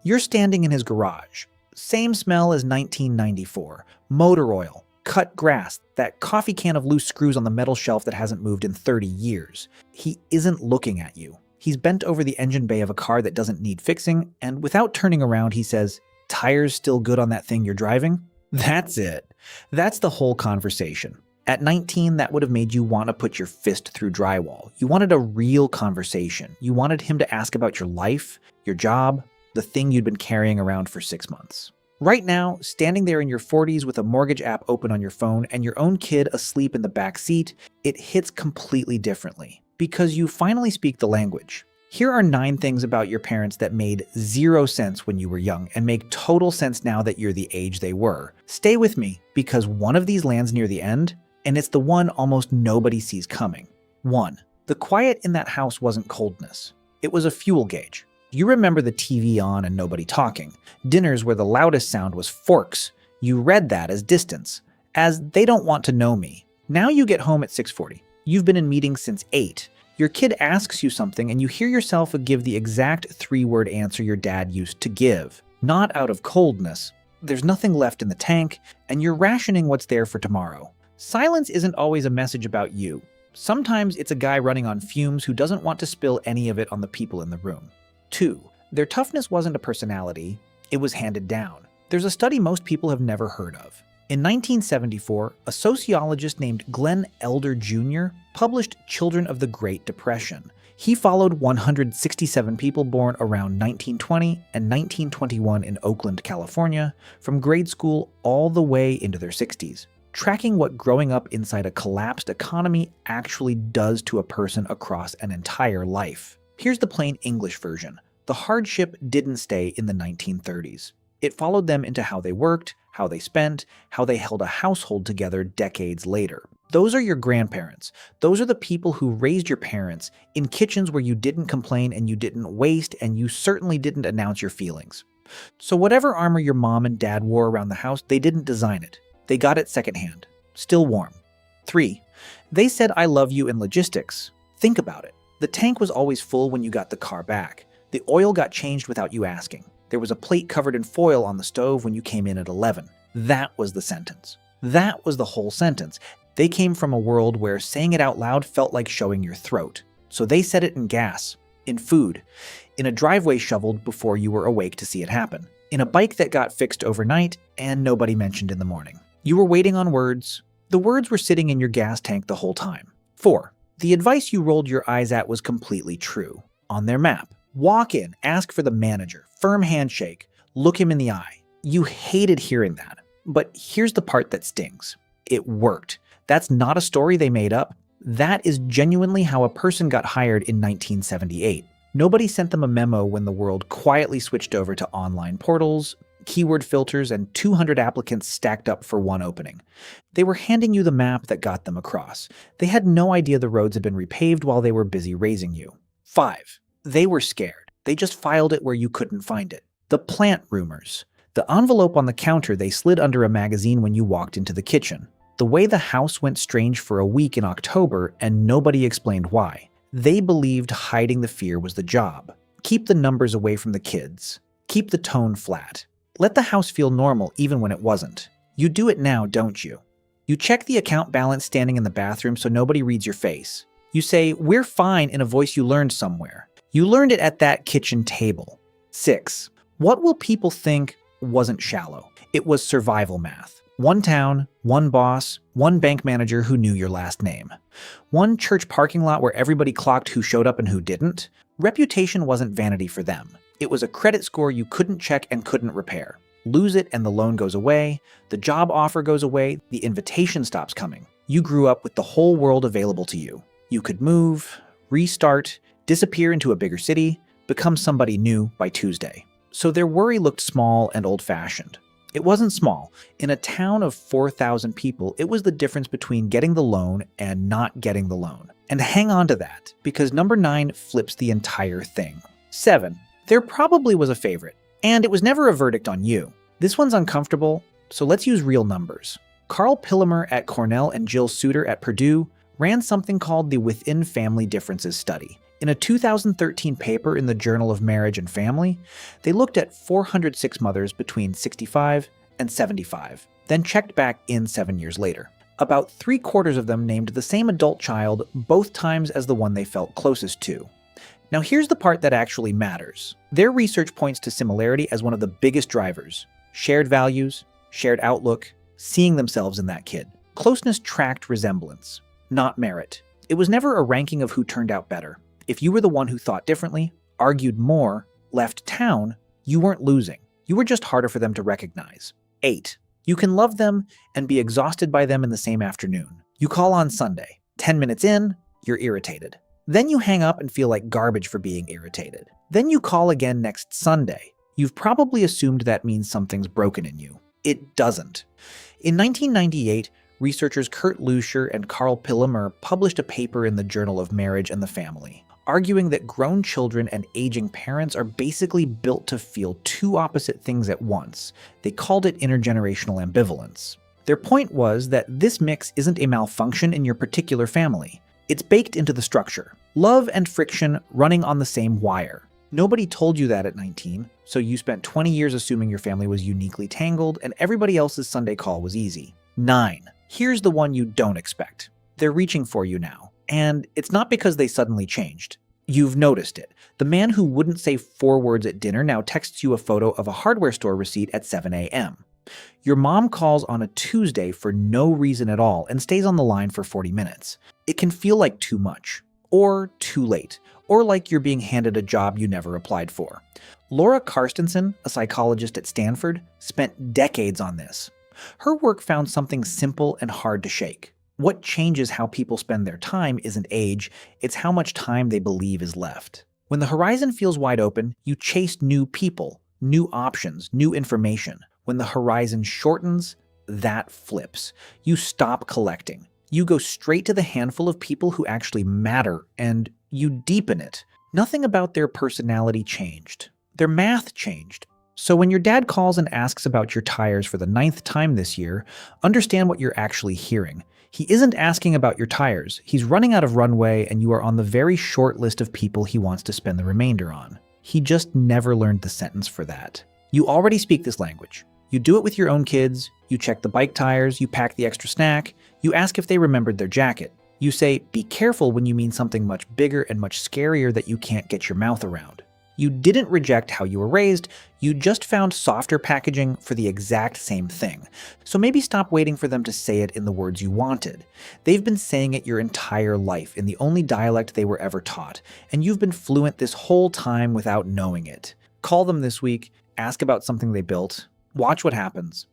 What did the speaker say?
You're standing in his garage. Same smell as 1994. Motor oil, cut grass, that coffee can of loose screws on the metal shelf that hasn't moved in 30 years. He isn't looking at you. He's bent over the engine bay of a car that doesn't need fixing, and without turning around, he says, "Tires still good on that thing you're driving?" That's it. That's the whole conversation. At 19, that would have made you want to put your fist through drywall. You wanted a real conversation. You wanted him to ask about your life, your job, the thing you'd been carrying around for 6 months. Right now, standing there in your 40s with a mortgage app open on your phone and your own kid asleep in the back seat, it hits completely differently because you finally speak the language. Here are 9 things about your parents that made 0 sense when you were young and make total sense now that you're the age they were. Stay with me because one of these lands near the end, and it's the one almost nobody sees coming. 1. The quiet in that house wasn't coldness. It was a fuel gauge. You remember the TV on and nobody talking. Dinners where the loudest sound was forks. You read that as distance, as they don't want to know me. Now you get home at 6:40. You've been in meetings since 8. Your kid asks you something and you hear yourself give the exact 3-word answer your dad used to give. Not out of coldness. There's nothing left in the tank, and you're rationing what's there for tomorrow. Silence isn't always a message about you. Sometimes it's a guy running on fumes who doesn't want to spill any of it on the people in the room. 2. Their toughness wasn't a personality, it was handed down. There's a study most people have never heard of. In 1974, a sociologist named Glenn Elder Jr. published Children of the Great Depression. He followed 167 people born around 1920 and 1921 in Oakland, California, from grade school all the way into their 60s, tracking what growing up inside a collapsed economy actually does to a person across an entire life. Here's the plain English version. The hardship didn't stay in the 1930s. It followed them into how they worked, how they spent, how they held a household together decades later. Those are your grandparents. Those are the people who raised your parents in kitchens where you didn't complain and you didn't waste and you certainly didn't announce your feelings. So whatever armor your mom and dad wore around the house, they didn't design it. They got it secondhand, still warm. 3. They said I love you in logistics. Think about it. The tank was always full when you got the car back. The oil got changed without you asking. There was a plate covered in foil on the stove when you came in at 11. That was the sentence. That was the whole sentence. They came from a world where saying it out loud felt like showing your throat. So they said it in gas, in food, in a driveway shoveled before you were awake to see it happen, in a bike that got fixed overnight and nobody mentioned in the morning. You were waiting on words. The words were sitting in your gas tank the whole time. 4. The advice you rolled your eyes at was completely true. On their map. Walk in, ask for the manager, firm handshake, look him in the eye. You hated hearing that. But here's the part that stings. It worked. That's not a story they made up. That is genuinely how a person got hired in 1978. Nobody sent them a memo when the world quietly switched over to online portals, keyword filters, and 200 applicants stacked up for one opening. They were handing you the map that got them across. They had no idea the roads had been repaved while they were busy raising you. 5. They were scared. They just filed it where you couldn't find it. The plant rumors. The envelope on the counter they slid under a magazine when you walked into the kitchen. The way the house went strange for a week in October and nobody explained why. They believed hiding the fear was the job. Keep the numbers away from the kids. Keep the tone flat. Let the house feel normal even when it wasn't. You do it now, don't you? You check the account balance standing in the bathroom so nobody reads your face. You say, "We're fine," in a voice you learned somewhere. You learned it at that kitchen table. 6. What will people think wasn't shallow? It was survival math. One town, one boss, one bank manager who knew your last name. One church parking lot where everybody clocked who showed up and who didn't. Reputation wasn't vanity for them. It was a credit score you couldn't check and couldn't repair. Lose it and the loan goes away, the job offer goes away, the invitation stops coming. You grew up with the whole world available to you. You could move, restart, disappear into a bigger city, become somebody new by Tuesday. So their worry looked small and old-fashioned. It wasn't small. In a town of 4,000 people, it was the difference between getting the loan and not getting the loan. And hang on to that, because number 9 flips the entire thing. 7. There probably was a favorite, and it was never a verdict on you. This one's uncomfortable, so let's use real numbers. Carl Pillemer at Cornell and Jill Suter at Purdue ran something called the Within Family Differences Study. In a 2013 paper in the Journal of Marriage and Family, they looked at 406 mothers between 65 and 75, then checked back in 7 years later. About 3/4 of them named the same adult child both times as the one they felt closest to. Now here's the part that actually matters. Their research points to similarity as one of the biggest drivers. Shared values, shared outlook, seeing themselves in that kid. Closeness tracked resemblance, not merit. It was never a ranking of who turned out better. If you were the one who thought differently, argued more, left town, you weren't losing. You were just harder for them to recognize. 8. You can love them and be exhausted by them in the same afternoon. You call on Sunday. 10 minutes in, you're irritated. Then you hang up and feel like garbage for being irritated. Then you call again next Sunday. You've probably assumed that means something's broken in you. It doesn't. In 1998, researchers Kurt Luescher and Carl Pillemer published a paper in the Journal of Marriage and the Family, arguing that grown children and aging parents are basically built to feel two opposite things at once. They called it intergenerational ambivalence. Their point was that this mix isn't a malfunction in your particular family. It's baked into the structure. Love and friction running on the same wire. Nobody told you that at 19, so you spent 20 years assuming your family was uniquely tangled and everybody else's Sunday call was easy. 9. Here's the one you don't expect. They're reaching for you now. And it's not because they suddenly changed. You've noticed it. The man who wouldn't say 4 words at dinner now texts you a photo of a hardware store receipt at 7 a.m. Your mom calls on a Tuesday for no reason at all and stays on the line for 40 minutes. It can feel like too much, or too late, or like you're being handed a job you never applied for. Laura Carstensen, a psychologist at Stanford, spent decades on this. Her work found something simple and hard to shake. What changes how people spend their time isn't age, it's how much time they believe is left. When the horizon feels wide open, you chase new people, new options, new information. When the horizon shortens, that flips. You stop collecting. You go straight to the handful of people who actually matter, and you deepen it. Nothing about their personality changed. Their math changed. So when your dad calls and asks about your tires for the 9th time this year, understand what you're actually hearing. He isn't asking about your tires. He's running out of runway and you are on the very short list of people he wants to spend the remainder on. He just never learned the sentence for that. You already speak this language. You do it with your own kids, you check the bike tires, you pack the extra snack, you ask if they remembered their jacket. You say, be careful when you mean something much bigger and much scarier that you can't get your mouth around. You didn't reject how you were raised, you just found softer packaging for the exact same thing. So maybe stop waiting for them to say it in the words you wanted. They've been saying it your entire life in the only dialect they were ever taught, and you've been fluent this whole time without knowing it. Call them this week, ask about something they built, watch what happens.